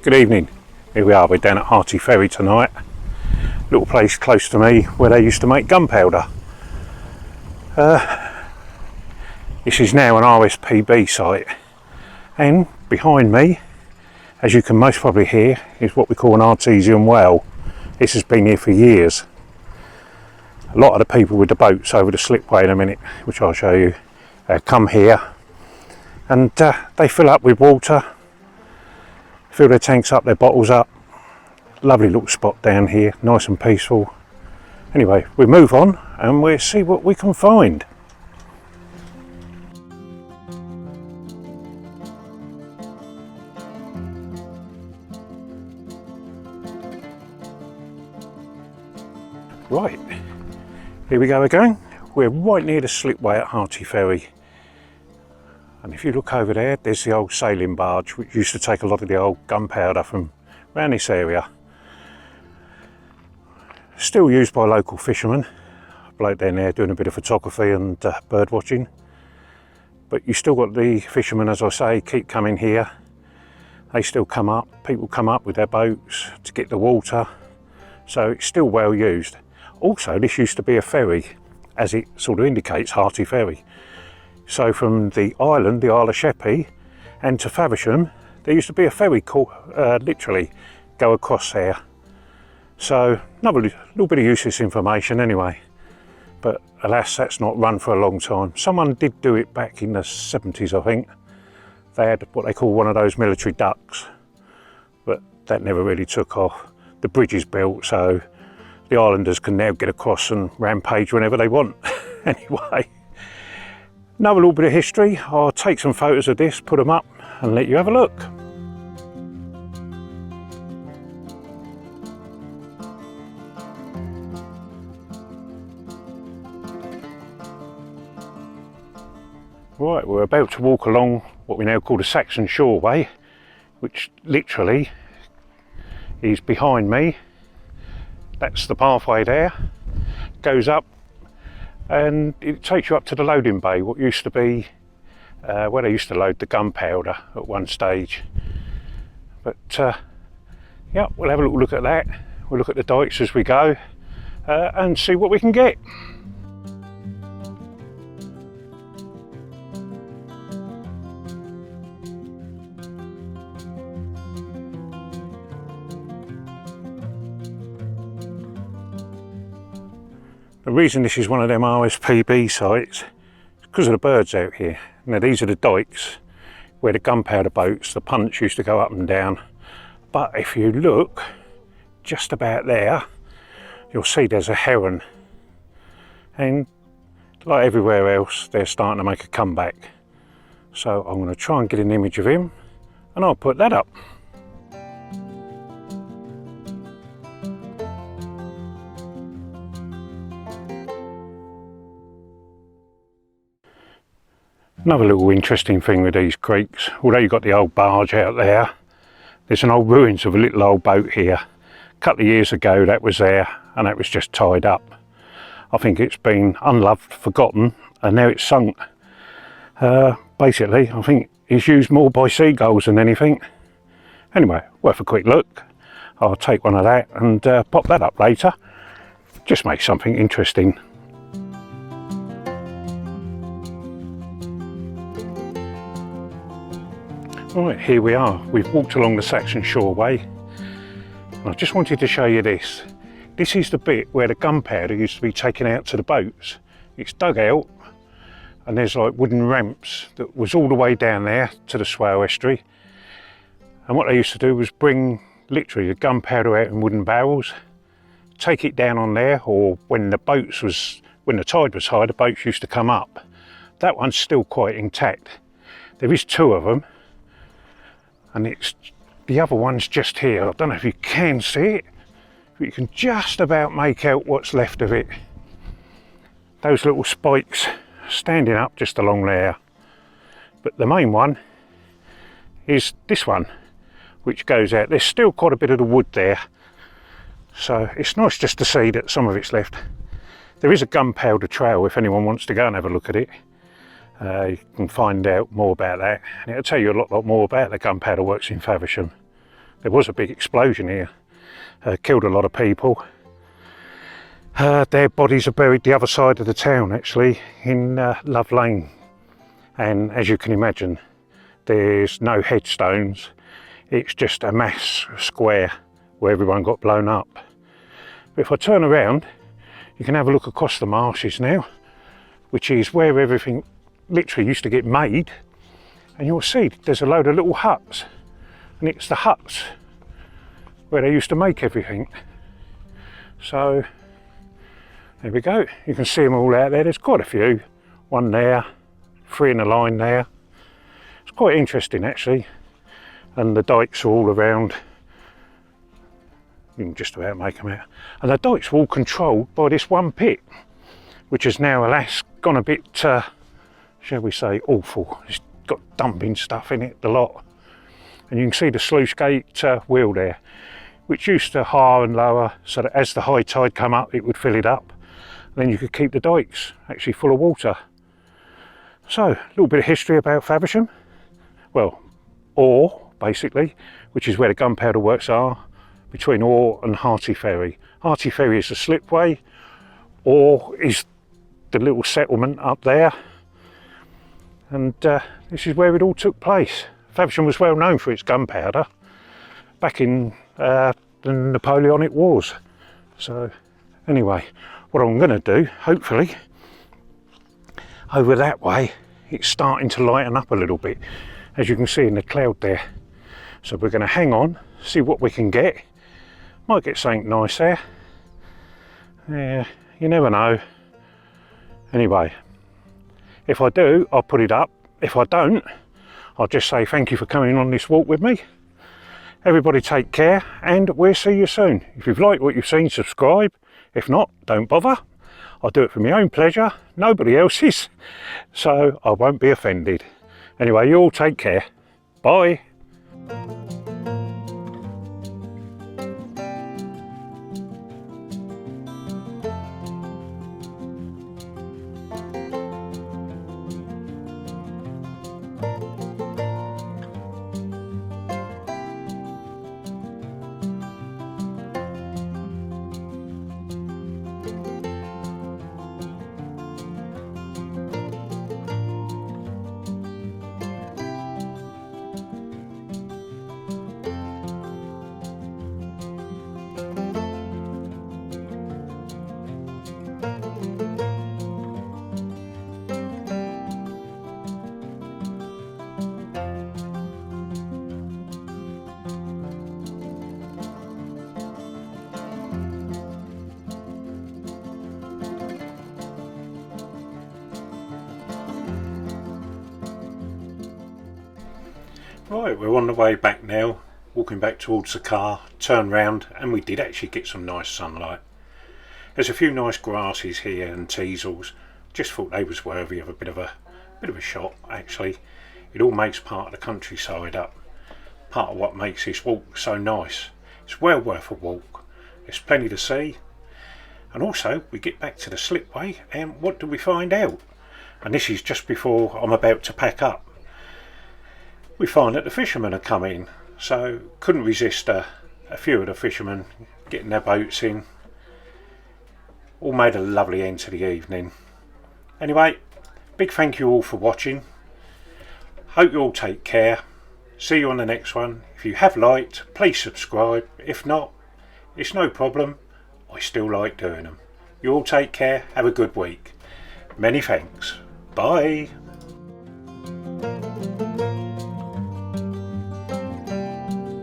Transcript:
Good evening. Here we are, we're down at Harty Ferry tonight. Little place close to me where they used to make gunpowder. This is now an RSPB site, and behind me, as you can most probably hear, is what we call an artesian well. This has been here for years. A lot of the people with the boats over the slipway in a minute, which I'll show you, come here and they fill up with water, fill their tanks up, their bottles up. Lovely little spot down here, nice and peaceful. Anyway, we move on and we'll see what we can find. Right, here we go again. We're right near the slipway at Harty Ferry. And if you look over there, there's the old sailing barge, which used to take a lot of the old gunpowder from around this area. Still used by local fishermen. A bloke down there doing a bit of photography and bird watching. But you still got the fishermen, as I say, keep coming here. They still come up, people come up with their boats to get the water. So it's still well used. Also, this used to be a ferry, as it sort of indicates, Harty Ferry. So from the island, the Isle of Sheppey, and to Faversham, there used to be a ferry called, literally go across there. So another little bit of useless information anyway. But alas, that's not run for a long time. Someone did do it back in the 70s, I think. They had what they call one of those military ducks, but that never really took off. The bridge is built, so the islanders can now get across and rampage whenever they want. Anyway, another little bit of history. I'll take some photos of this, put them up and let you have a look. Right, we're about to walk along what we now call the Saxon shoreway, which literally is behind me. That's the pathway there, goes up and it takes you up to the loading bay, what used to be where they used to load the gunpowder at one stage. But yeah, we'll have a little look at that. We'll look at the dikes as we go and see what we can get. The reason this is one of them RSPB sites is because of the birds out here. Now these are the dikes where the gunpowder boats, the punch, used to go up and down. But if you look just about there, you'll see there's a heron. And like everywhere else, they're starting to make a comeback. So I'm going to try and get an image of him and I'll put that up. Another little interesting thing with these creeks, although you've got the old barge out there, there's an old ruins of a little old boat here. A couple of years ago that was there and that was just tied up. I think it's been unloved, forgotten, and now it's sunk. Basically, I think it's used more by seagulls than anything. Anyway, worth a quick look. I'll take one of that and pop that up later. Just make something interesting. Right, here we are. We've walked along the Saxon shoreway. And I just wanted to show you this. This is the bit where the gunpowder used to be taken out to the boats. It's dug out and there's like wooden ramps that was all the way down there to the Swale estuary. And what they used to do was bring literally the gunpowder out in wooden barrels, take it down on there, or when the tide was high, the boats used to come up. That one's still quite intact. There is two of them. And it's the other one's just here. I don't know if you can see it, but you can just about make out what's left of it. Those little spikes standing up just along there. But the main one is this one, which goes out. There's still quite a bit of the wood there, so it's nice just to see that some of it's left. There is a gunpowder trail if anyone wants to go and have a look at it. You can find out more about that, and it'll tell you a lot more about the gunpowder works in Faversham. there was a big explosion here, killed a lot of people. Their bodies are buried the other side of the town, actually, in Love Lane. And as you can imagine, there's no headstones. It's just a mass square where everyone got blown up. But if I turn around, you can have a look across the marshes now, which is where everything literally used to get made. And you'll see there's a load of little huts, and it's the huts where they used to make everything. So there we go, you can see them all out there. There's quite a few, one there, 3 in a line there. It's quite interesting actually, and the dikes are all around. You can just about make them out. And the dikes were all controlled by this one pit, which is now, alas, gone a bit, shall we say, awful. It's got dumping stuff in it, the lot. And you can see the sluice gate wheel there, which used to higher and lower, so that as the high tide come up, it would fill it up. And then you could keep the dikes actually full of water. So, a little bit of history about Faversham. Well, Orr, basically, which is where the gunpowder works are, between Orr and Harty Ferry. Harty Ferry is the slipway. Orr is the little settlement up there. And this is where it all took place. Faversham was well known for its gunpowder back in the Napoleonic Wars. So anyway, what I'm going to do, hopefully, over that way, it's starting to lighten up a little bit, as you can see in the cloud there. So we're going to hang on, see what we can get. Might get something nice there. Yeah, you never know. Anyway, if I do, I'll put it up. If I don't, I'll just say thank you for coming on this walk with me. Everybody take care, and we'll see you soon. If you've liked what you've seen, subscribe. If not, don't bother. I'll do it for my own pleasure, nobody else's, so I won't be offended. Anyway, you all take care. Bye. Right, we're on the way back now, walking back towards the car, turn round, and we did actually get some nice sunlight. There's a few nice grasses here and teasels, just thought they was worthy of a bit of a shot actually. It all makes part of the countryside up, part of what makes this walk so nice. It's well worth a walk, there's plenty to see, and also we get back to the slipway, and what do we find out? And this is just before I'm about to pack up. We find that the fishermen are coming, so couldn't resist a few of the fishermen getting their boats in. All made a lovely end to the evening. Anyway, big thank you all for watching. Hope you all take care. See you on the next one. If you have liked, please subscribe. If not, it's no problem. I still like doing them. You all take care. Have a good week. Many thanks. Bye.